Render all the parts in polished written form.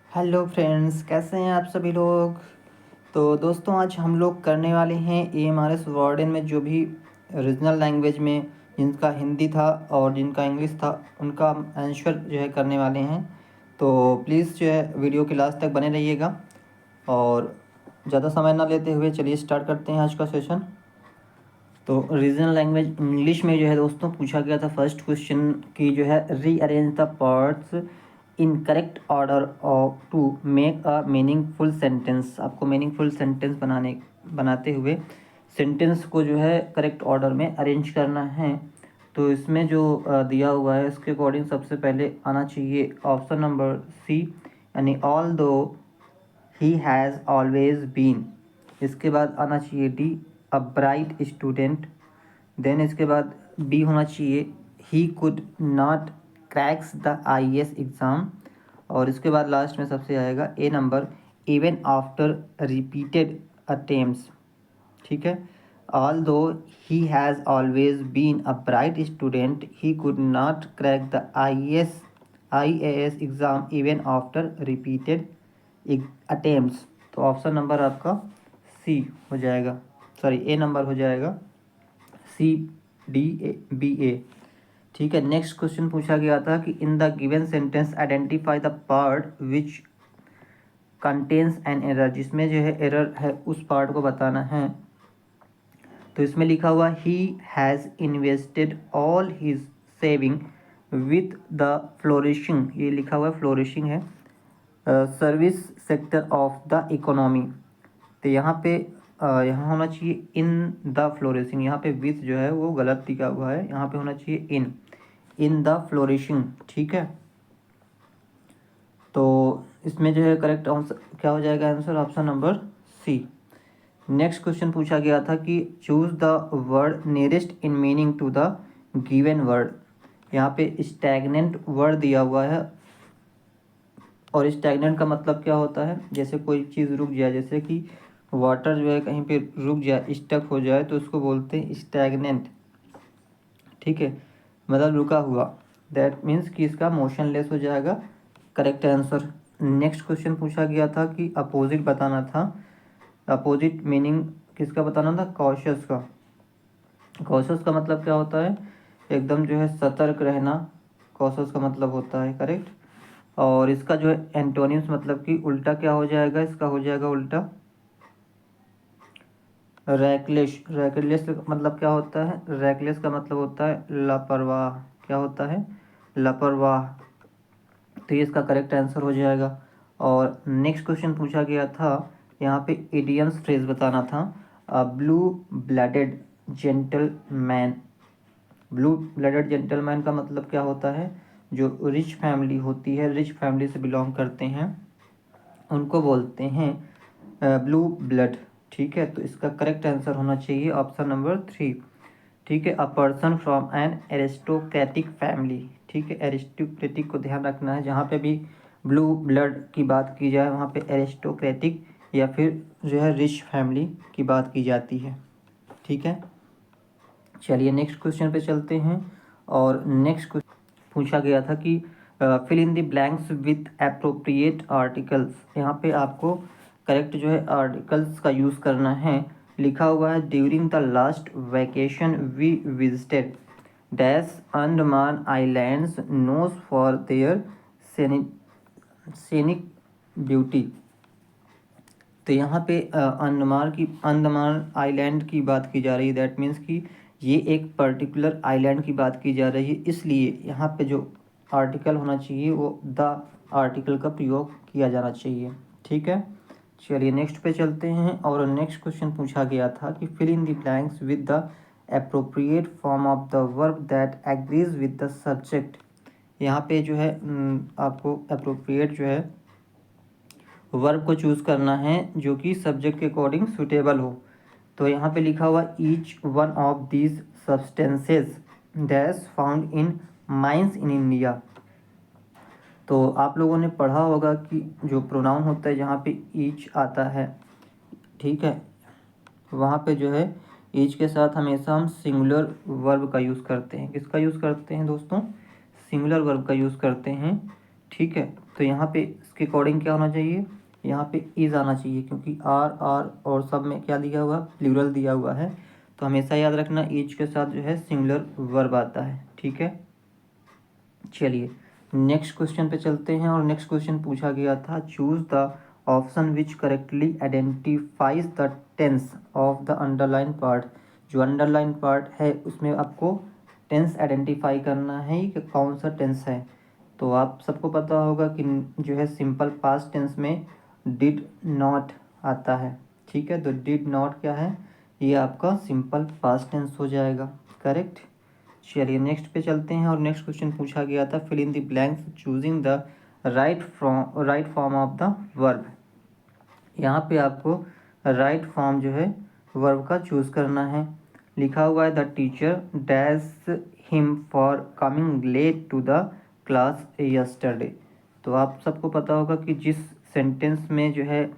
Hello friends, कैसे हैं आप सभी लोग। तो दोस्तों, आज हम लोग करने वाले हैं AMRS वार्डन में जो भी रीजनल लैंग्वेज में जिनका हिंदी था और जिनका इंग्लिश था उनका आंसर जो है करने वाले हैं। तो प्लीज़ जो है वीडियो के लास्ट तक बने रहिएगा और ज़्यादा समय ना लेते हुए चलिए स्टार्ट करते हैं आज का सेशन। तो रीजनल लैंग्वेज इंग्लिश में जो है दोस्तों पूछा गया था फर्स्ट क्वेश्चन की जो है rearrange the parts in correct order of to make a meaningful sentence. आपको मीनिंगफुल सेंटेंस बनाते हुए सेंटेंस को जो है करेक्ट ऑर्डर में अरेंज करना है। तो इसमें जो दिया हुआ है इसके अकॉर्डिंग सबसे पहले आना चाहिए ऑप्शन नंबर सी, यानी ऑल दो ही हैज़ ऑलवेज बीन। इसके बाद आना चाहिए D, a bright student. Then इसके बाद बी होना चाहिए he could not cracks the IAS exam. और इसके बाद लास्ट में सबसे आएगा A number, even after repeated attempts. ठीक है, although he has always been a bright student he could not crack the IAS exam even after repeated attempts. तो option number आपका सी हो जाएगा, सॉरी ए number हो जाएगा, CDBA। ठीक है, नेक्स्ट क्वेश्चन पूछा गया था कि in the given sentence identify the part which contains an error. जिसमें जो है एरर है उस पार्ट को बताना है। तो इसमें लिखा हुआ he has invested all his saving with the flourishing, ये लिखा हुआ है फ्लोरिशिंग है, service sector of the economy. तो यहाँ पे यहाँ होना चाहिए इन द फ्लोरिशिंग, यहाँ पे विथ जो है वो गलत लिखा हुआ है, यहाँ पे होना चाहिए इन द फ्लोरिशिंग। ठीक है, तो इसमें जो है करेक्ट आंसर क्या हो जाएगा, answer option number C. Next question पूछा गया था कि choose the word nearest in meaning to the given word. यहाँ पे स्टैग्नेंट वर्ड दिया हुआ है और स्टैग्नेंट का मतलब क्या होता है, जैसे कोई चीज़ रुक जाए, जैसे कि वाटर जो है कहीं पे रुक जाए, स्टक हो जाए, तो उसको बोलते हैं स्टैग्नेंट। ठीक है, मतलब रुका हुआ, दैट मीन्स कि इसका मोशनलेस हो जाएगा करेक्ट आंसर। नेक्स्ट क्वेश्चन पूछा गया था कि अपोजिट बताना था, अपोजिट मीनिंग किसका बताना था, कॉशियस का। कॉशियस का मतलब क्या होता है, एकदम जो है सतर्क रहना, कॉशियस का मतलब होता है करेक्ट। और इसका जो है एंटोनिम्स मतलब कि उल्टा क्या हो जाएगा, इसका हो जाएगा उल्टा रैकलेस। रैकलेस का मतलब क्या होता है, रैकलेस का मतलब होता है लापरवाह, क्या होता है, लापरवाह। तो ये इसका करेक्ट आंसर हो जाएगा। और नेक्स्ट क्वेश्चन पूछा गया था, यहाँ पे इडियम्स फ्रेज बताना था, blue blooded gentleman. Blue blooded gentleman का मतलब क्या होता है, जो रिच फैमिली होती है, रिच फैमिली से बिलोंग करते हैं, उनको बोलते हैं ब्लू ब्लड। ठीक है, तो इसका करेक्ट आंसर होना चाहिए ऑप्शन नंबर 3। ठीक है, a person from an aristocratic family. ठीक है, एरिस्टोक्रेटिक को ध्यान रखना है, जहाँ पे भी ब्लू ब्लड की बात की जाए वहाँ पे एरिस्टोक्रेटिक या फिर जो है रिच फैमिली की बात की जाती है। ठीक है, चलिए नेक्स्ट क्वेश्चन पे चलते हैं। और नेक्स्ट क्वेश्चन पूछा गया था कि fill in the blanks with appropriate articles. यहाँ पे आपको करेक्ट जो है आर्टिकल्स का यूज़ करना है। लिखा हुआ है during the last vacation we visited dash Andaman islands known for their scenic beauty. तो यहाँ पे अंडमान आइलैंड की बात की जा रही है, दैट मीन्स कि ये एक पर्टिकुलर आइलैंड की बात की जा रही है, इसलिए यहाँ पे जो आर्टिकल होना चाहिए वो द आर्टिकल का प्रयोग किया जाना चाहिए। ठीक है, चलिए नेक्स्ट पे चलते हैं। और नेक्स्ट क्वेश्चन पूछा गया था कि fill in the blanks with the appropriate form of the verb that agrees with the subject. यहाँ पे जो है आपको अप्रोप्रिएट जो है वर्ब को चूज़ करना है जो कि सब्जेक्ट के अकॉर्डिंग सुटेबल हो। तो यहाँ पे लिखा हुआ each one of these substances dash found in mines in India. तो आप लोगों ने पढ़ा होगा कि जो प्रोनाउन होता है जहाँ पे ईच आता है, ठीक है, वहाँ पे जो है ईच के साथ हमेशा हम सिंगुलर वर्ब का यूज़ करते हैं। किसका यूज़ करते हैं दोस्तों, सिंगुलर वर्ब का यूज़ करते हैं। ठीक है, तो यहाँ पे इसके अकॉर्डिंग क्या होना चाहिए, यहाँ पे इज़ आना चाहिए, क्योंकि आर आर और सब में क्या दिया हुआ, प्लूरल दिया हुआ है। तो हमेशा याद रखना इज के साथ जो है सिंगुलर वर्ब आता है, ठीक है। चलिए नेक्स्ट क्वेश्चन पे चलते हैं, और नेक्स्ट क्वेश्चन पूछा गया था, choose the option which correctly identifies the tense of the underline part. जो अंडरलाइन पार्ट है उसमें आपको टेंस आइडेंटिफाई करना है कि कौन सा टेंस है। तो आप सबको पता होगा कि जो है सिंपल पास्ट टेंस में डिड नॉट आता है, ठीक है। तो डिड नॉट क्या है, ये आपका सिंपल पास्ट टेंस हो जाएगा, करेक्ट। चलिए नेक्स्ट पे चलते हैं, और नेक्स्ट क्वेश्चन पूछा गया था, fill in the blanks choosing the right form of the verb. यहाँ पे आपको राइट फॉर्म जो है वर्ब का चूज करना है। लिखा हुआ है the teacher dash him for coming late to the class yesterday. तो आप सबको पता होगा कि जिस सेंटेंस में जो है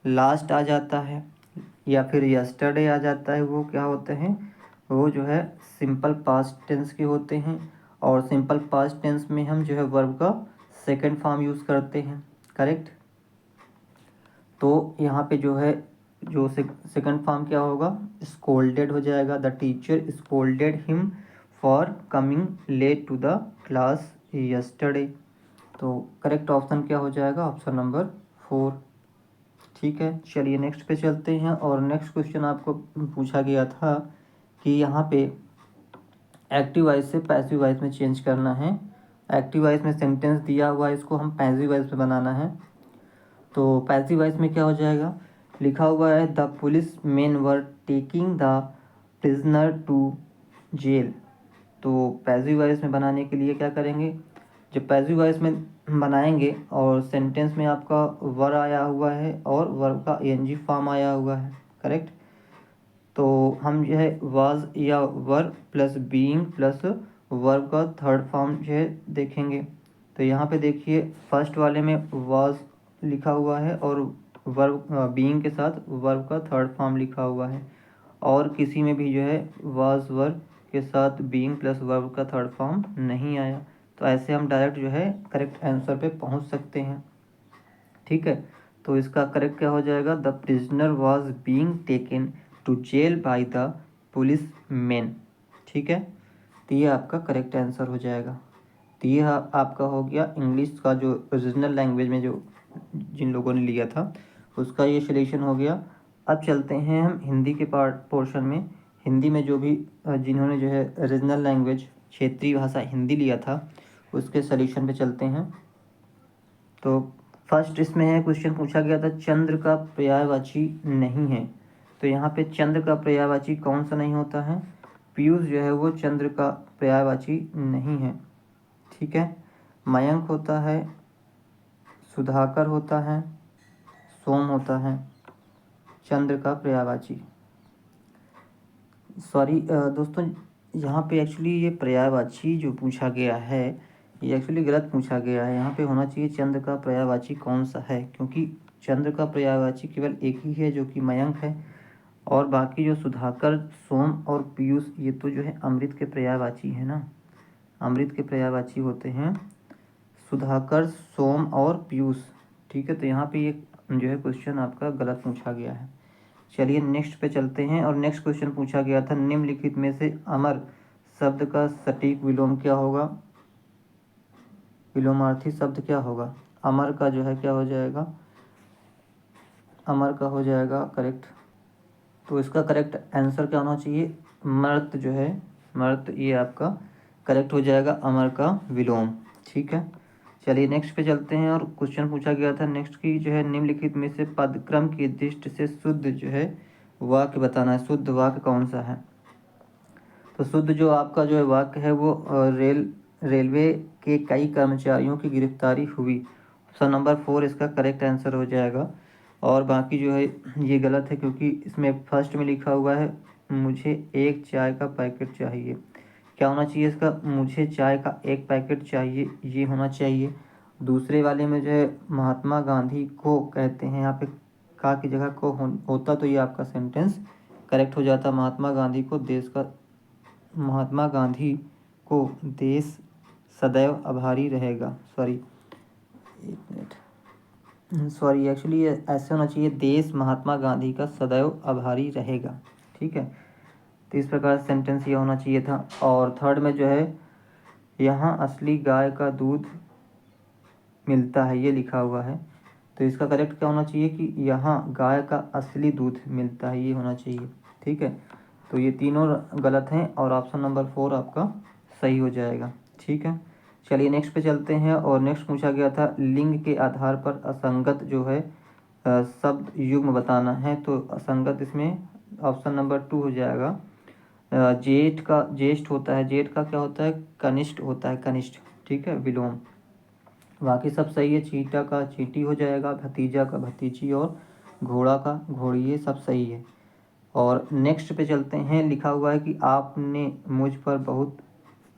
लास्ट आ जाता है या फिर यस्टरडे आ जाता है, वो क्या होते हैं, वो जो है सिंपल पास्ट टेंस के होते हैं। और सिंपल पास्ट टेंस में हम जो है वर्ब का सेकंड फॉर्म यूज़ करते हैं, करेक्ट। तो यहाँ पे जो है जो सेकंड फॉर्म क्या होगा, स्कोल्डेड हो जाएगा। The teacher scolded him for coming late to the class yesterday. तो करेक्ट ऑप्शन क्या हो जाएगा, ऑप्शन नंबर 4, ठीक है। चलिए नेक्स्ट पे चलते हैं, और नेक्स्ट क्वेश्चन आपको पूछा गया था कि यहाँ पे एक्टिव वॉइस से पैसिव वॉइस में चेंज करना है। एक्टिव वॉइस में सेंटेंस दिया हुआ है, इसको हम पैसिव वॉइस में बनाना है। तो पैसिव वॉइस में क्या हो जाएगा, लिखा हुआ है the police man were taking the prisoner to jail. तो पैसिव वॉइस में बनाने के लिए क्या करेंगे, जब पैसिव वॉइस में बनाएंगे और सेंटेंस में आपका वर आया हुआ है और वर्ब का ing फॉर्म आया हुआ है, करेक्ट। तो हम जो है वाज या वर प्लस बीइंग प्लस वर्ब का थर्ड फॉर्म जो है देखेंगे। तो यहाँ पे देखिए फर्स्ट वाले में वाज लिखा हुआ है और वर्ब बीइंग के साथ वर्ब का थर्ड फॉर्म लिखा हुआ है, और किसी में भी जो है वाज वर के साथ बीइंग प्लस वर्ब का थर्ड फॉर्म नहीं आया। तो ऐसे हम डायरेक्ट जो है करेक्ट आंसर पे पहुंच सकते हैं, ठीक है। तो इसका करेक्ट क्या हो जाएगा, the prisoner was being taken to jail by the police man, ठीक है। तो ये आपका करेक्ट आंसर हो जाएगा। तो ये आपका हो गया इंग्लिश का जो ओरिजिनल लैंग्वेज में जो जिन लोगों ने लिया था उसका ये सॉल्यूशन हो गया। अब चलते हैं हम हिंदी के पोर्शन में। हिंदी में जो भी जिन्होंने जो है ओरिजिनल लैंग्वेज क्षेत्रीय भाषा हिंदी लिया था उसके सॉल्यूशन पे चलते हैं। तो फर्स्ट इसमें है क्वेश्चन पूछा गया था, चंद्र का पर्यायवाची नहीं है। तो यहाँ पे चंद्र का पर्यायवाची कौन सा नहीं होता है, पीयूष जो है वो चंद्र का पर्यायवाची नहीं है, ठीक है। मयंक होता है, सुधाकर होता है, सोम होता है चंद्र का पर्यायवाची। सॉरी दोस्तों, यहाँ पे एक्चुअली ये पर्यायवाची जो पूछा गया है ये एक्चुअली गलत पूछा गया है। यहाँ पे होना चाहिए चंद्र का पर्यायवाची कौन सा है, क्योंकि चंद्र का पर्यायवाची केवल एक ही है जो कि मयंक है, और बाकी जो सुधाकर, सोम और पीयूष ये तो जो है अमृत के पर्यायवाची है ना, अमृत के पर्यायवाची होते हैं सुधाकर, सोम और पीयूष, ठीक है। तो यहाँ पे ये जो है क्वेश्चन आपका गलत पूछा गया है। चलिए नेक्स्ट पे चलते हैं, और नेक्स्ट क्वेश्चन पूछा गया था, निम्नलिखित में से अमर शब्द का सटीक विलोम क्या होगा, विलोमार्थी शब्द क्या होगा। अमर का जो है क्या हो जाएगा, अमर का हो जाएगा करेक्ट। तो इसका करेक्ट आंसर क्या होना चाहिए, मर्त जो है, मर्त ये आपका करेक्ट हो जाएगा, अमर का विलोम, ठीक है। चलिए नेक्स्ट पे चलते हैं, और क्वेश्चन पूछा गया था नेक्स्ट की जो है, निम्नलिखित में से पदक्रम की दृष्टि से शुद्ध जो है वाक्य बताना है, शुद्ध वाक्य कौन सा है। तो शुद्ध जो आपका जो है वाक्य है वो रेलवे के कई कर्मचारियों की गिरफ्तारी हुई, ऑप्शन नंबर 4 इसका करेक्ट आंसर हो जाएगा। और बाकी जो है ये गलत है, क्योंकि इसमें फर्स्ट में लिखा हुआ है मुझे एक चाय का पैकेट चाहिए, क्या होना चाहिए इसका, मुझे चाय का एक पैकेट चाहिए, ये होना चाहिए। दूसरे वाले में जो है महात्मा गांधी को कहते हैं, यहाँ पे का की जगह को होता तो ये आपका सेंटेंस करेक्ट हो जाता, महात्मा गांधी को देश का, महात्मा गांधी को देश सदैव आभारी रहेगा, सॉरी एक मिनट, सॉरी, एक्चुअली ये ऐसे होना चाहिए, देश महात्मा गांधी का सदैव आभारी रहेगा। ठीक है, तो इस प्रकार सेंटेंस ये होना चाहिए था। और थर्ड में जो है, यहाँ असली गाय का दूध मिलता है, ये लिखा हुआ है, तो इसका करेक्ट क्या होना चाहिए कि यहाँ गाय का असली दूध मिलता है, ये होना चाहिए। ठीक है, तो ये तीनों गलत हैं और ऑप्शन नंबर 4 आपका सही हो जाएगा। ठीक है, चलिए नेक्स्ट पे चलते हैं। और नेक्स्ट पूछा गया था लिंग के आधार पर असंगत जो है शब्द युग्म बताना है, तो असंगत इसमें ऑप्शन नंबर 2 हो जाएगा। जेठ का ज्येष्ठ होता है, जेठ का क्या होता है, कनिष्ठ होता है, कनिष्ठ। ठीक है, विलोम। बाकी सब सही है, चीटा का चीटी हो जाएगा, भतीजा का भतीजी और घोड़ा का घोड़ी, ये सब सही है। और नेक्स्ट पे चलते हैं, लिखा हुआ है कि आपने मुझ पर बहुत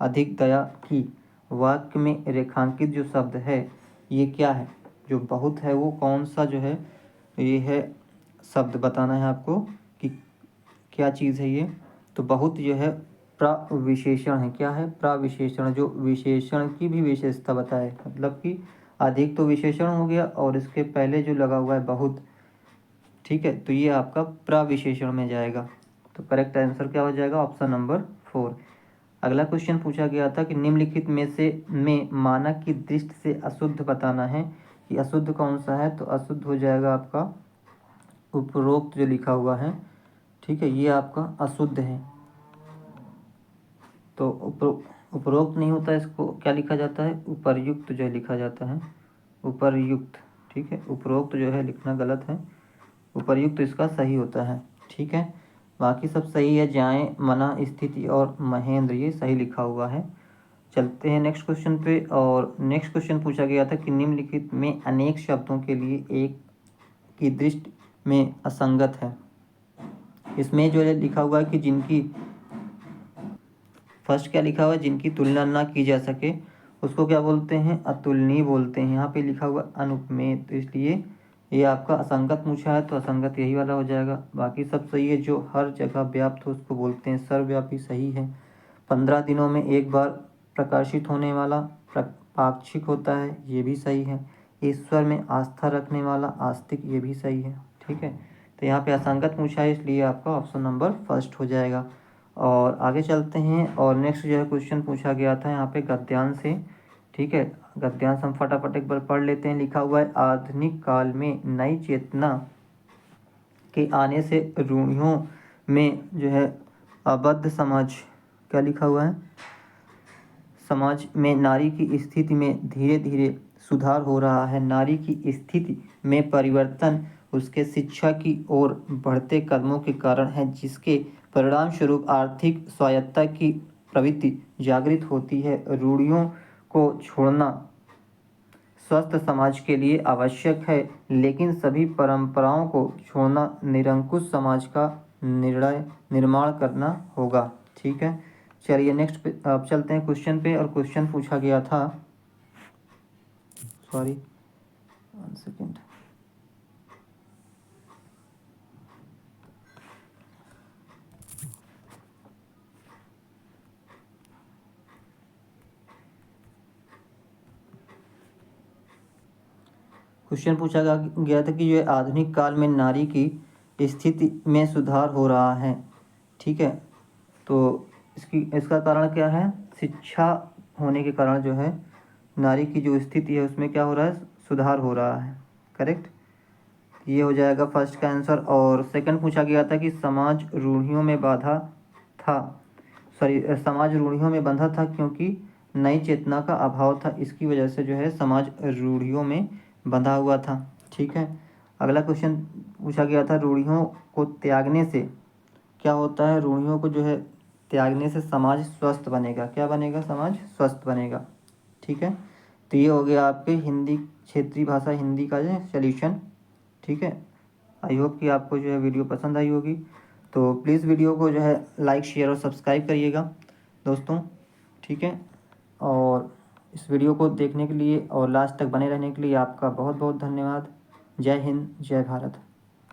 अधिक दया की। वाक्य में रेखांकित जो शब्द है ये क्या है, जो बहुत है वो कौन सा जो है, ये है शब्द बताना है आपको कि क्या चीज़ है ये। तो बहुत जो है प्रविशेषण है, क्या है, प्रविशेषण, जो विशेषण की भी विशेषता बताए, मतलब कि अधिक तो विशेषण हो गया और इसके पहले जो लगा हुआ है बहुत। ठीक है, तो ये आपका प्रविशेषण में जाएगा, तो करेक्ट आंसर क्या हो जाएगा, ऑप्शन नंबर 4। अगला क्वेश्चन पूछा गया था कि निम्नलिखित में मानक की दृष्टि से अशुद्ध बताना है, कि अशुद्ध कौन सा है, तो अशुद्ध हो जाएगा आपका उपरोक्त जो लिखा हुआ है। ठीक है, ये आपका अशुद्ध है, तो उपरोक्त नहीं होता, इसको क्या लिखा जाता है, उपर्युक्त जो लिखा जाता है, उपर्युक्त। ठीक है, उपरोक्त जो है लिखना गलत है, उपर्युक्त इसका सही होता है। ठीक है, बाकी सब सही है, जाएं, मना, स्थिति और महेंद्र, ये सही लिखा हुआ है। चलते हैं नेक्स्ट क्वेश्चन पे। और नेक्स्ट क्वेश्चन पूछा गया था कि निम्नलिखित में अनेक शब्दों के लिए एक की दृष्टि में असंगत है। इसमें जो है लिखा हुआ है कि जिनकी, फर्स्ट क्या लिखा हुआ है, जिनकी तुलना ना की जा सके उसको क्या बोलते हैं, अतुलनीय बोलते हैं। यहाँ पे लिखा हुआ अनुपमेय, तो इसलिए ये आपका असंगत पूछा है, तो असंगत यही वाला हो जाएगा। बाकी सब सही है, जो हर जगह व्याप्त हो उसको बोलते हैं सर्वव्यापी, सही है। 15 दिनों में एक बार प्रकाशित होने वाला पाक्षिक होता है, ये भी सही है। ईश्वर में आस्था रखने वाला आस्तिक, ये भी सही है। ठीक है, तो यहाँ पे असंगत पूछा है, इसलिए आपका ऑप्शन नंबर फर्स्ट हो जाएगा। और आगे चलते हैं। और नेक्स्ट जो है क्वेश्चन पूछा गया था यहाँ पे गद्यांश से। ठीक है, गद्यांश हम फटाफट एक बार पढ़ लेते हैं। लिखा हुआ है आधुनिक काल में नई चेतना के आने से रूढ़ियों में जो है अबद्ध समाज, क्या लिखा हुआ है, समाज में नारी की स्थिति में धीरे धीरे सुधार हो रहा है। नारी की स्थिति में परिवर्तन उसके शिक्षा की ओर बढ़ते कदमों के कारण है, जिसके परिणाम स्वरूप आर्थिक स्वायत्तता की प्रवृत्ति जागृत होती है। रूढ़ियों को छोड़ना स्वस्थ समाज के लिए आवश्यक है, लेकिन सभी परंपराओं को छोड़ना निरंकुश समाज का निर्माण करना होगा। ठीक है, चलिए नेक्स्ट पे अब चलते हैं क्वेश्चन पे। और क्वेश्चन पूछा गया था, सॉरी 1 सेकेंड, क्वेश्चन पूछा गया था कि जो आधुनिक काल में नारी की स्थिति में सुधार हो रहा है। ठीक है, तो इसका कारण क्या है, शिक्षा होने के कारण जो है नारी की जो स्थिति है उसमें क्या हो रहा है, सुधार हो रहा है। करेक्ट, ये हो जाएगा फर्स्ट का आंसर। और सेकंड पूछा गया था कि समाज रूढ़ियों में बाधा था, सॉरी, समाज रूढ़ियों में बंधा था क्योंकि नई चेतना का अभाव था, इसकी वजह से जो है समाज रूढ़ियों में बंधा हुआ था। ठीक है, अगला क्वेश्चन पूछा गया था रूढ़ियों को त्यागने से क्या होता है, रूढ़ियों को जो है त्यागने से समाज स्वस्थ बनेगा, क्या बनेगा, समाज स्वस्थ बनेगा। ठीक है, तो ये हो गया आपके हिंदी, क्षेत्रीय भाषा हिंदी का जो सॉल्यूशन। ठीक है, आई होप कि आपको जो है वीडियो पसंद आई होगी, तो प्लीज़ वीडियो को जो है लाइक शेयर और सब्सक्राइब करिएगा दोस्तों। ठीक है, और इस वीडियो को देखने के लिए और लास्ट तक बने रहने के लिए आपका बहुत बहुत धन्यवाद। जय हिंद, जय भारत।